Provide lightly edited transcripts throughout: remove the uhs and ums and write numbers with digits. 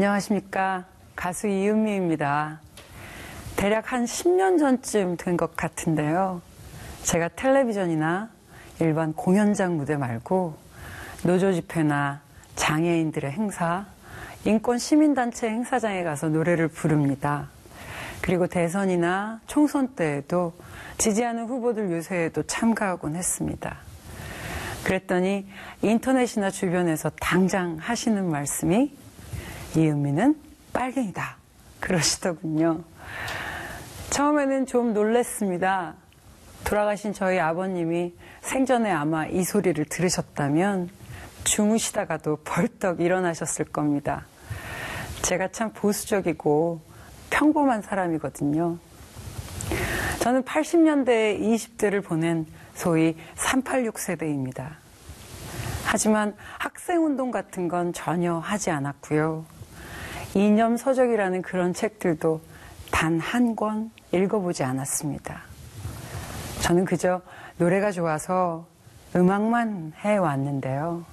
안녕하십니까. 가수 이은미입니다. 대략 한 10년 전쯤 된 것 같은데요. 제가 텔레비전이나 일반 공연장 무대 말고 노조 집회나 장애인들의 행사, 인권 시민단체 행사장에 가서 노래를 부릅니다. 그리고 대선이나 총선 때에도 지지하는 후보들 유세에도 참가하곤 했습니다. 그랬더니 인터넷이나 주변에서 당장 하시는 말씀이 이은미는 빨갱이다 그러시더군요. 처음에는 좀 놀랐습니다. 돌아가신 저희 아버님이 생전에 아마 이 소리를 들으셨다면 주무시다가도 벌떡 일어나셨을 겁니다. 제가 참 보수적이고 평범한 사람이거든요. 저는 80년대에 20대를 보낸 소위 386 세대입니다. 하지만 학생운동 같은 건 전혀 하지 않았고요. 이념서적이라는 그런 책들도 단 한 권 읽어보지 않았습니다. 저는 그저 노래가 좋아서 음악만 해왔는데요.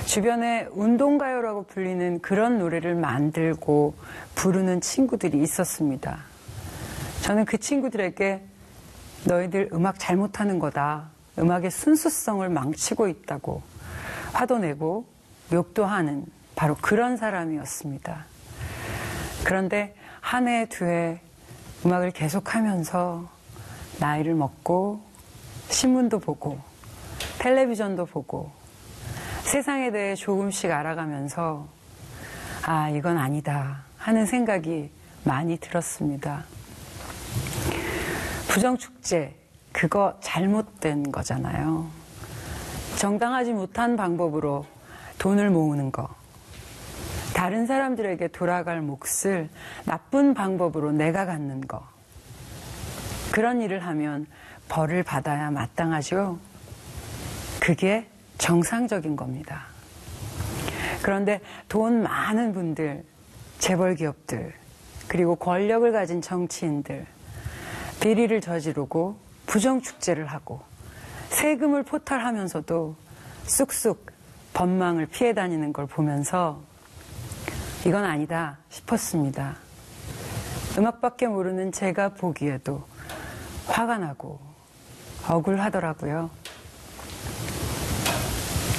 주변에 운동가요라고 불리는 그런 노래를 만들고 부르는 친구들이 있었습니다. 저는 그 친구들에게 너희들 음악 잘못하는 거다. 음악의 순수성을 망치고 있다고 화도 내고 욕도 하는 바로 그런 사람이었습니다. 그런데 한 해, 두 해 음악을 계속하면서 나이를 먹고 신문도 보고 텔레비전도 보고 세상에 대해 조금씩 알아가면서 아, 이건 아니다 하는 생각이 많이 들었습니다. 부정축제, 그거 잘못된 거잖아요. 정당하지 못한 방법으로 돈을 모으는 거. 다른 사람들에게 돌아갈 몫을 나쁜 방법으로 내가 갖는 거. 그런 일을 하면 벌을 받아야 마땅하죠. 그게 정상적인 겁니다. 그런데 돈 많은 분들, 재벌 기업들, 그리고 권력을 가진 정치인들, 비리를 저지르고 부정축제를 하고 세금을 포탈하면서도 쑥쑥 법망을 피해 다니는 걸 보면서 이건 아니다 싶었습니다. 음악밖에 모르는 제가 보기에도 화가 나고 억울하더라고요.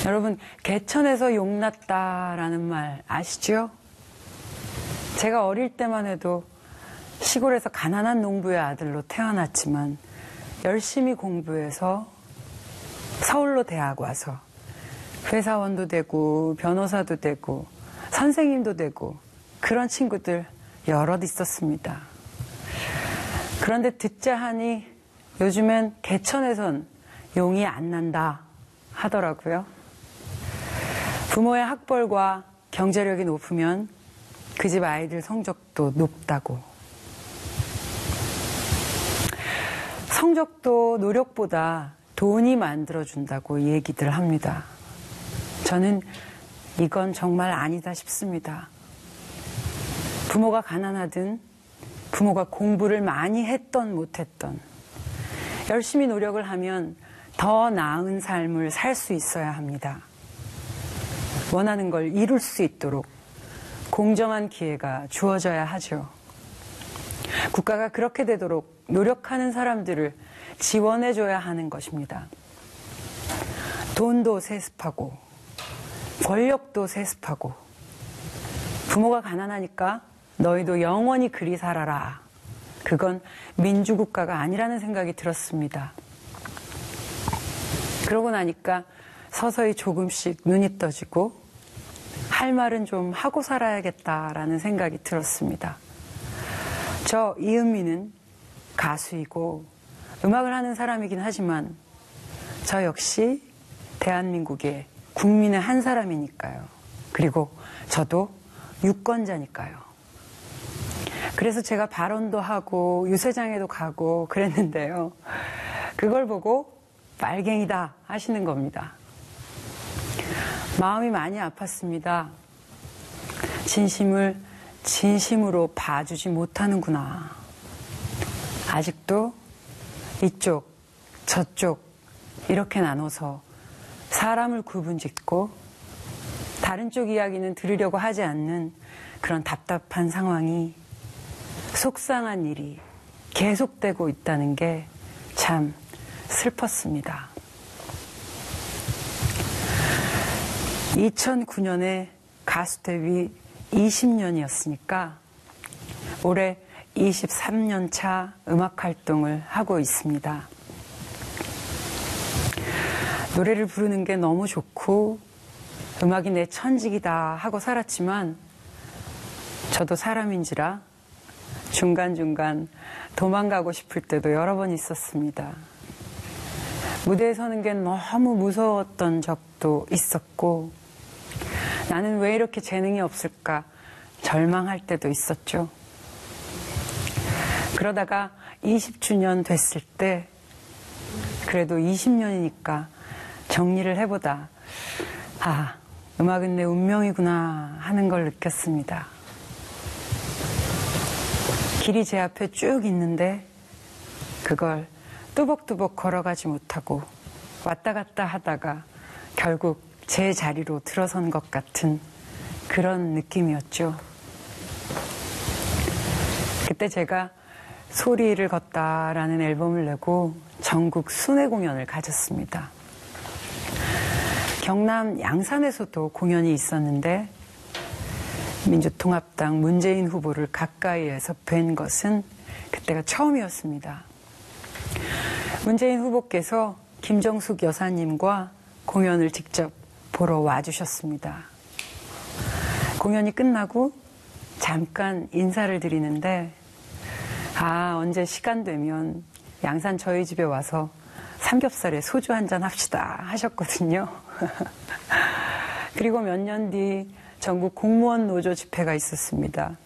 여러분, 개천에서 용났다라는 말 아시죠? 제가 어릴 때만 해도 시골에서 가난한 농부의 아들로 태어났지만 열심히 공부해서 서울로 대학 와서 회사원도 되고 변호사도 되고 선생님도 되고 그런 친구들 여럿 있었습니다. 그런데 듣자 하니 요즘엔 개천에선 용이 안 난다 하더라고요. 부모의 학벌과 경제력이 높으면 그 집 아이들 성적도 높다고. 성적도 노력보다 돈이 만들어준다고 얘기들 합니다. 저는 이건 정말 아니다 싶습니다. 부모가 가난하든 부모가 공부를 많이 했던 못했던 열심히 노력을 하면 더 나은 삶을 살 수 있어야 합니다. 원하는 걸 이룰 수 있도록 공정한 기회가 주어져야 하죠. 국가가 그렇게 되도록 노력하는 사람들을 지원해줘야 하는 것입니다. 돈도 세습하고 권력도 세습하고 부모가 가난하니까 너희도 영원히 그리 살아라. 그건 민주국가가 아니라는 생각이 들었습니다. 그러고 나니까 서서히 조금씩 눈이 떠지고 할 말은 좀 하고 살아야겠다라는 생각이 들었습니다. 저 이은미는 가수이고 음악을 하는 사람이긴 하지만 저 역시 대한민국의 국민의 한 사람이니까요. 그리고 저도 유권자니까요. 그래서 제가 발언도 하고 유세장에도 가고 그랬는데요. 그걸 보고 빨갱이다 하시는 겁니다. 마음이 많이 아팠습니다. 진심을 진심으로 봐주지 못하는구나. 아직도 이쪽, 저쪽 이렇게 나눠서 사람을 구분짓고 다른 쪽 이야기는 들으려고 하지 않는 그런 답답한 상황이, 속상한 일이 계속되고 있다는 게 참 슬펐습니다. 2009년에 가수 데뷔 20년이었으니까 올해 23년 차 음악 활동을 하고 있습니다. 노래를 부르는 게 너무 좋고 음악이 내 천직이다 하고 살았지만 저도 사람인지라 중간중간 도망가고 싶을 때도 여러 번 있었습니다. 무대에 서는 게 너무 무서웠던 적도 있었고 나는 왜 이렇게 재능이 없을까 절망할 때도 있었죠. 그러다가 20주년 됐을 때 그래도 20년이니까 정리를 해보다 음악은 내 운명이구나 하는 걸 느꼈습니다. 길이 제 앞에 쭉 있는데 그걸 뚜벅뚜벅 걸어가지 못하고 왔다 갔다 하다가 결국 제 자리로 들어선 것 같은 그런 느낌이었죠. 그때 제가 소리를 걷다라는 앨범을 내고 전국 순회 공연을 가졌습니다. 경남 양산에서도 공연이 있었는데 민주통합당 문재인 후보를 가까이에서 뵌 것은 그때가 처음이었습니다. 문재인 후보께서 김정숙 여사님과 공연을 직접 보러 와주셨습니다. 공연이 끝나고 잠깐 인사를 드리는데 언제 시간 되면 양산 저희 집에 와서 삼겹살에 소주 한잔 합시다 하셨거든요. 그리고 몇 년 뒤 전국 공무원 노조 집회가 있었습니다.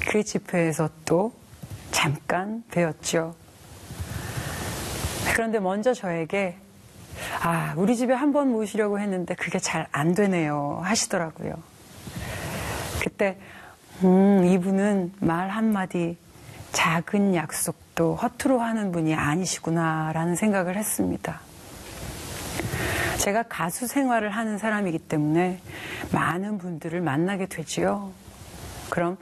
그 집회에서 또 잠깐 뵈었죠. 그런데 먼저 저에게 우리 집에 한번 모시려고 했는데 그게 잘 안 되네요 하시더라고요. 그때 이분은 말 한마디 작은 약속도 허투루 하는 분이 아니시구나 라는 생각을 했습니다. 제가 가수 생활을 하는 사람이기 때문에 많은 분들을 만나게 되지요. 그럼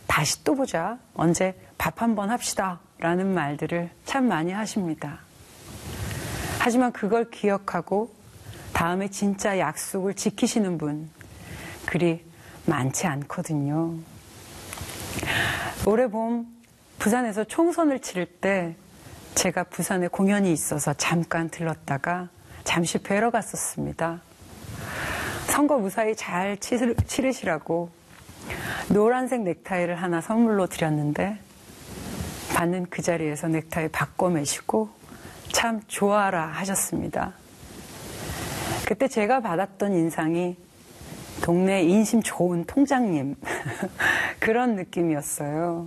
다시 또 보자, 언제 밥 한번 합시다 라는 말들을 참 많이 하십니다. 하지만 그걸 기억하고 다음에 진짜 약속을 지키시는 분 그리 많지 않거든요. 올해 봄 부산에서 총선을 치를 때 제가 부산에 공연이 있어서 잠깐 들렀다가 잠시 뵈러 갔었습니다. 선거 무사히 잘 치르시라고 노란색 넥타이를 하나 선물로 드렸는데 받는 그 자리에서 넥타이 바꿔 매시고 참 좋아라 하셨습니다. 그때 제가 받았던 인상이 동네 인심 좋은 통장님 그런 느낌이었어요.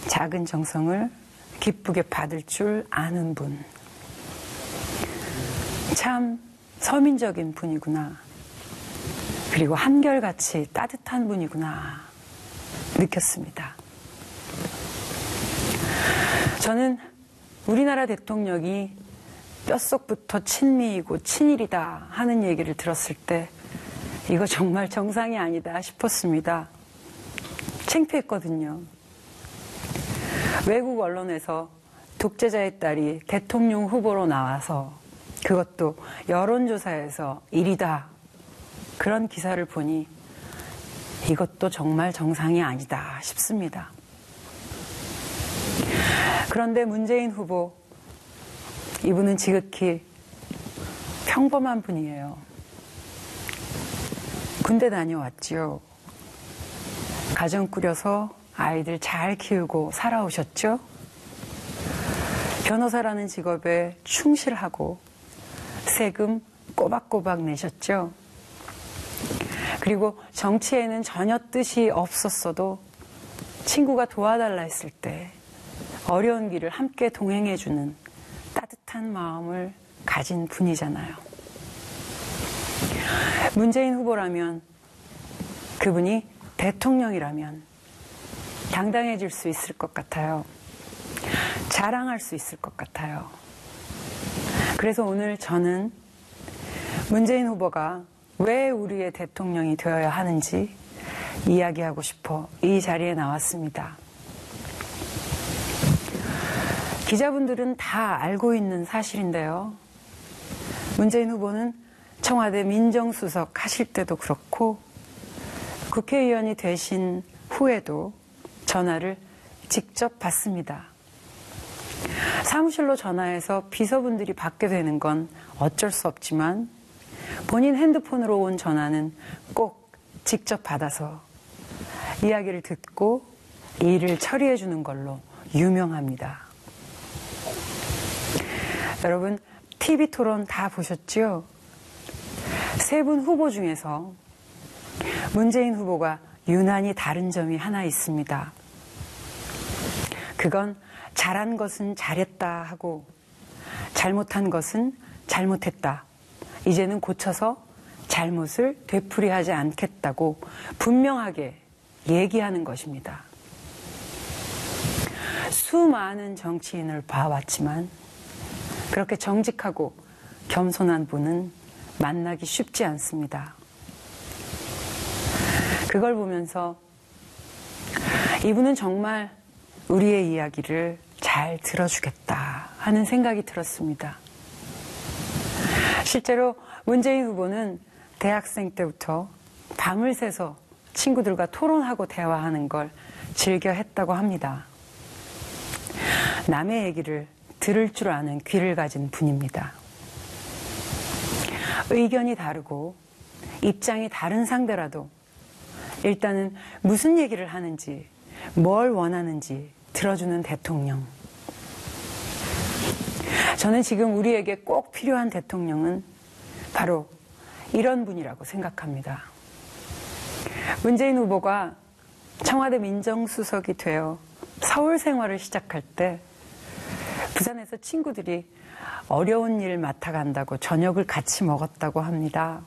작은 정성을 기쁘게 받을 줄 아는 분. 참 서민적인 분이구나. 그리고 한결같이 따뜻한 분이구나 느꼈습니다. 저는 우리나라 대통령이 뼛속부터 친미이고 친일이다 하는 얘기를 들었을 때 이거 정말 정상이 아니다 싶었습니다. 창피했거든요. 외국 언론에서 독재자의 딸이 대통령 후보로 나와서 그것도 여론조사에서 1위다 그런 기사를 보니 이것도 정말 정상이 아니다 싶습니다. 그런데 문재인 후보, 이분은 지극히 평범한 분이에요. 군대 다녀왔죠. 가정 꾸려서 아이들 잘 키우고 살아오셨죠. 변호사라는 직업에 충실하고 세금 꼬박꼬박 내셨죠. 그리고 정치에는 전혀 뜻이 없었어도 친구가 도와달라 했을 때 어려운 길을 함께 동행해주는 따뜻한 마음을 가진 분이잖아요. 문재인 후보라면, 그분이 대통령이라면 당당해질 수 있을 것 같아요. 자랑할 수 있을 것 같아요. 그래서 오늘 저는 문재인 후보가 왜 우리의 대통령이 되어야 하는지 이야기하고 싶어 이 자리에 나왔습니다. 기자분들은 다 알고 있는 사실인데요. 문재인 후보는 청와대 민정수석 하실 때도 그렇고 국회의원이 되신 후에도 전화를 직접 받습니다. 사무실로 전화해서 비서분들이 받게 되는 건 어쩔 수 없지만 본인 핸드폰으로 온 전화는 꼭 직접 받아서 이야기를 듣고 일을 처리해 주는 걸로 유명합니다. 여러분, TV 토론 다 보셨죠? 세 분 후보 중에서 문재인 후보가 유난히 다른 점이 하나 있습니다. 그건 잘한 것은 잘했다 하고 잘못한 것은 잘못했다. 이제는 고쳐서 잘못을 되풀이하지 않겠다고 분명하게 얘기하는 것입니다. 수많은 정치인을 봐왔지만 그렇게 정직하고 겸손한 분은 만나기 쉽지 않습니다. 그걸 보면서 이분은 정말 우리의 이야기를 잘 들어주겠다 하는 생각이 들었습니다. 실제로 문재인 후보는 대학생 때부터 밤을 새서 친구들과 토론하고 대화하는 걸 즐겨 했다고 합니다. 남의 얘기를 들을 줄 아는 귀를 가진 분입니다. 의견이 다르고 입장이 다른 상대라도 일단은 무슨 얘기를 하는지, 뭘 원하는지 들어주는 대통령. 저는 지금 우리에게 꼭 필요한 대통령은 바로 이런 분이라고 생각합니다. 문재인 후보가 청와대 민정수석이 되어 서울 생활을 시작할 때 부산에서 친구들이 어려운 일 맡아간다고 저녁을 같이 먹었다고 합니다.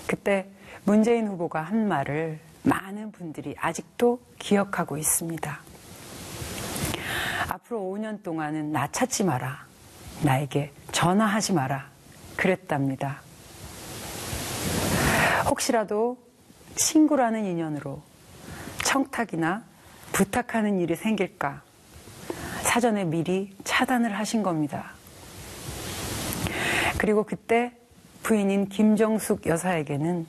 그때 문재인 후보가 한 말을 많은 분들이 아직도 기억하고 있습니다. 앞으로 5년 동안은 나 찾지 마라. 나에게 전화하지 마라. 그랬답니다. 혹시라도 친구라는 인연으로 청탁이나 부탁하는 일이 생길까 사전에 미리 차단을 하신 겁니다. 그리고 그때 부인인 김정숙 여사에게는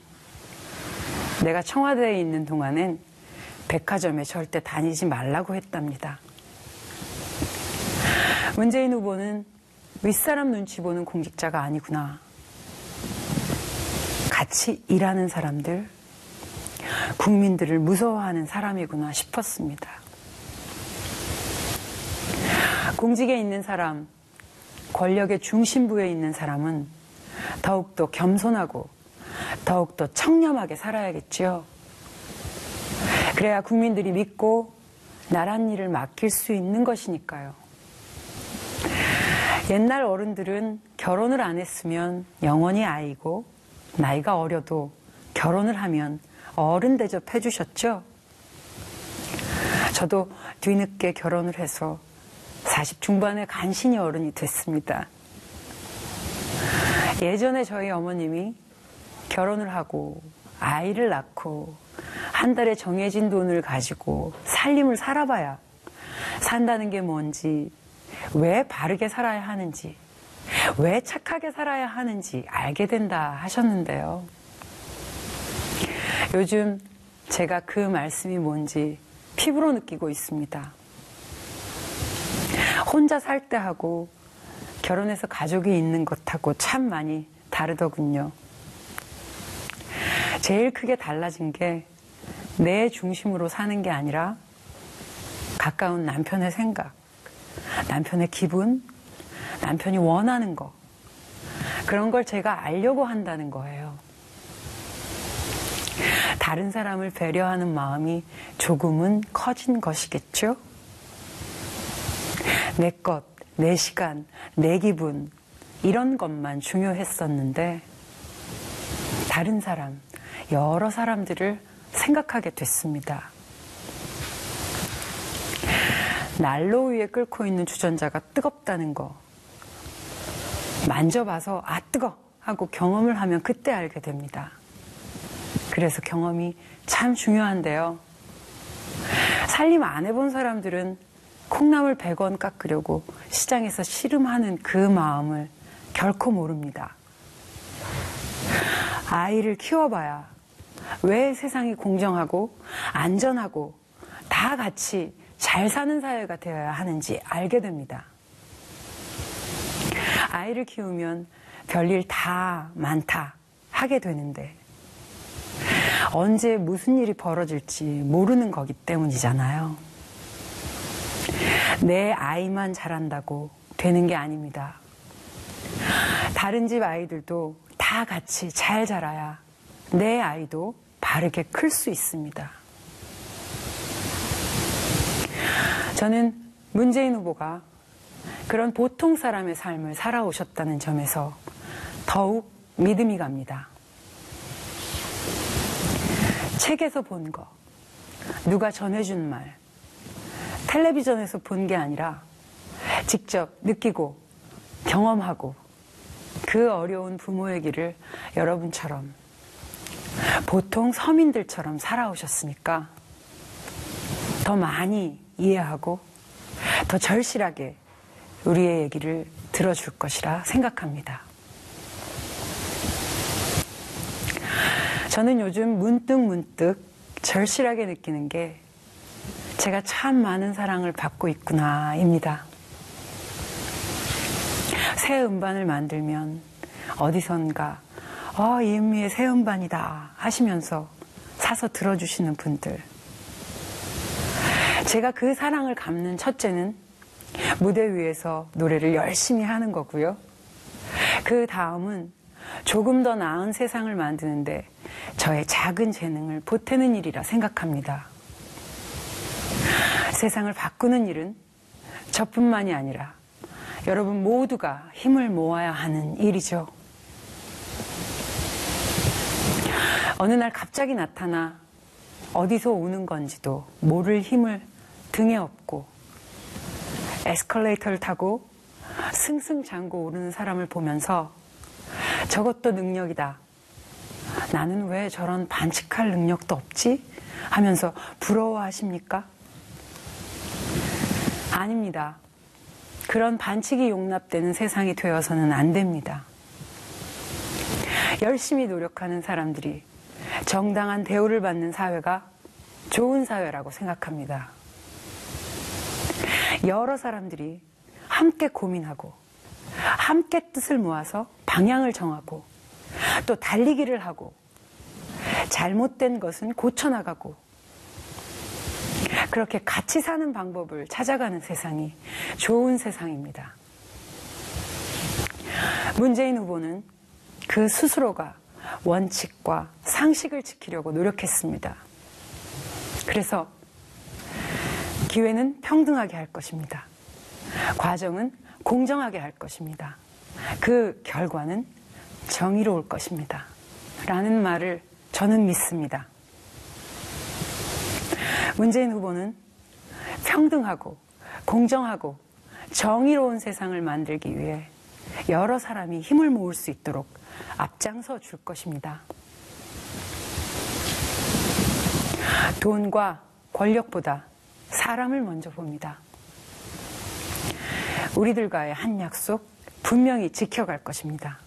내가 청와대에 있는 동안엔 백화점에 절대 다니지 말라고 했답니다. 문재인 후보는 윗사람 눈치 보는 공직자가 아니구나. 같이 일하는 사람들, 국민들을 무서워하는 사람이구나 싶었습니다. 공직에 있는 사람, 권력의 중심부에 있는 사람은 더욱더 겸손하고 더욱더 청렴하게 살아야겠죠. 그래야 국민들이 믿고 나란 일을 맡길 수 있는 것이니까요. 옛날 어른들은 결혼을 안 했으면 영원히 아이고 나이가 어려도 결혼을 하면 어른 대접해 주셨죠. 저도 뒤늦게 결혼을 해서 40 중반에 간신히 어른이 됐습니다. 예전에 저희 어머님이 결혼을 하고 아이를 낳고 한 달에 정해진 돈을 가지고 살림을 살아봐야 산다는 게 뭔지, 왜 바르게 살아야 하는지, 왜 착하게 살아야 하는지 알게 된다 하셨는데요. 요즘 제가 그 말씀이 뭔지 피부로 느끼고 있습니다. 혼자 살 때 하고 결혼해서 가족이 있는 것하고 참 많이 다르더군요. 제일 크게 달라진 게 내 중심으로 사는 게 아니라 가까운 남편의 생각, 남편의 기분, 남편이 원하는 거, 그런 걸 제가 알려고 한다는 거예요. 다른 사람을 배려하는 마음이 조금은 커진 것이겠죠? 내 것, 내 시간, 내 기분, 이런 것만 중요했었는데 다른 사람, 여러 사람들을 생각하게 됐습니다. 난로 위에 끓고 있는 주전자가 뜨겁다는 거 만져봐서 아 뜨거! 하고 경험을 하면 그때 알게 됩니다. 그래서 경험이 참 중요한데요. 살림 안 해본 사람들은 콩나물 100원 깎으려고 시장에서 씨름하는 그 마음을 결코 모릅니다. 아이를 키워봐야 왜 세상이 공정하고 안전하고 다 같이 잘 사는 사회가 되어야 하는지 알게 됩니다. 아이를 키우면 별일 다 많다 하게 되는데 언제 무슨 일이 벌어질지 모르는 거기 때문이잖아요. 내 아이만 잘한다고 되는 게 아닙니다. 다른 집 아이들도 다 같이 잘 자라야 내 아이도 바르게 클 수 있습니다. 저는 문재인 후보가 그런 보통 사람의 삶을 살아오셨다는 점에서 더욱 믿음이 갑니다. 책에서 본 거, 누가 전해준 말, 텔레비전에서 본 게 아니라 직접 느끼고 경험하고 그 어려운 부모의 길을 여러분처럼 보통 서민들처럼 살아오셨으니까 더 많이 이해하고 더 절실하게 우리의 얘기를 들어줄 것이라 생각합니다. 저는 요즘 문득 절실하게 느끼는 게 제가 참 많은 사랑을 받고 있구나입니다. 새 음반을 만들면 어디선가 이은미의 새 음반이다 하시면서 사서 들어주시는 분들. 제가 그 사랑을 갚는 첫째는 무대 위에서 노래를 열심히 하는 거고요. 그 다음은 조금 더 나은 세상을 만드는데 저의 작은 재능을 보태는 일이라 생각합니다. 세상을 바꾸는 일은 저뿐만이 아니라 여러분 모두가 힘을 모아야 하는 일이죠. 어느 날 갑자기 나타나 어디서 오는 건지도 모를 힘을 등에 업고 에스컬레이터를 타고 승승장구 오르는 사람을 보면서 저것도 능력이다. 나는 왜 저런 반칙할 능력도 없지? 하면서 부러워하십니까? 아닙니다. 그런 반칙이 용납되는 세상이 되어서는 안 됩니다. 열심히 노력하는 사람들이 정당한 대우를 받는 사회가 좋은 사회라고 생각합니다. 여러 사람들이 함께 고민하고 함께 뜻을 모아서 방향을 정하고 또 달리기를 하고 잘못된 것은 고쳐나가고 그렇게 같이 사는 방법을 찾아가는 세상이 좋은 세상입니다. 문재인 후보는 그 스스로가 원칙과 상식을 지키려고 노력했습니다. 그래서 기회는 평등하게 할 것입니다. 과정은 공정하게 할 것입니다. 그 결과는 정의로울 것입니다. 라는 말을 저는 믿습니다. 문재인 후보는 평등하고 공정하고 정의로운 세상을 만들기 위해 여러 사람이 힘을 모을 수 있도록 앞장서 줄 것입니다. 돈과 권력보다 사람을 먼저 봅니다. 우리들과의 한 약속 분명히 지켜갈 것입니다.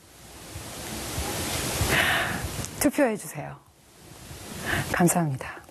투표해 주세요. 감사합니다.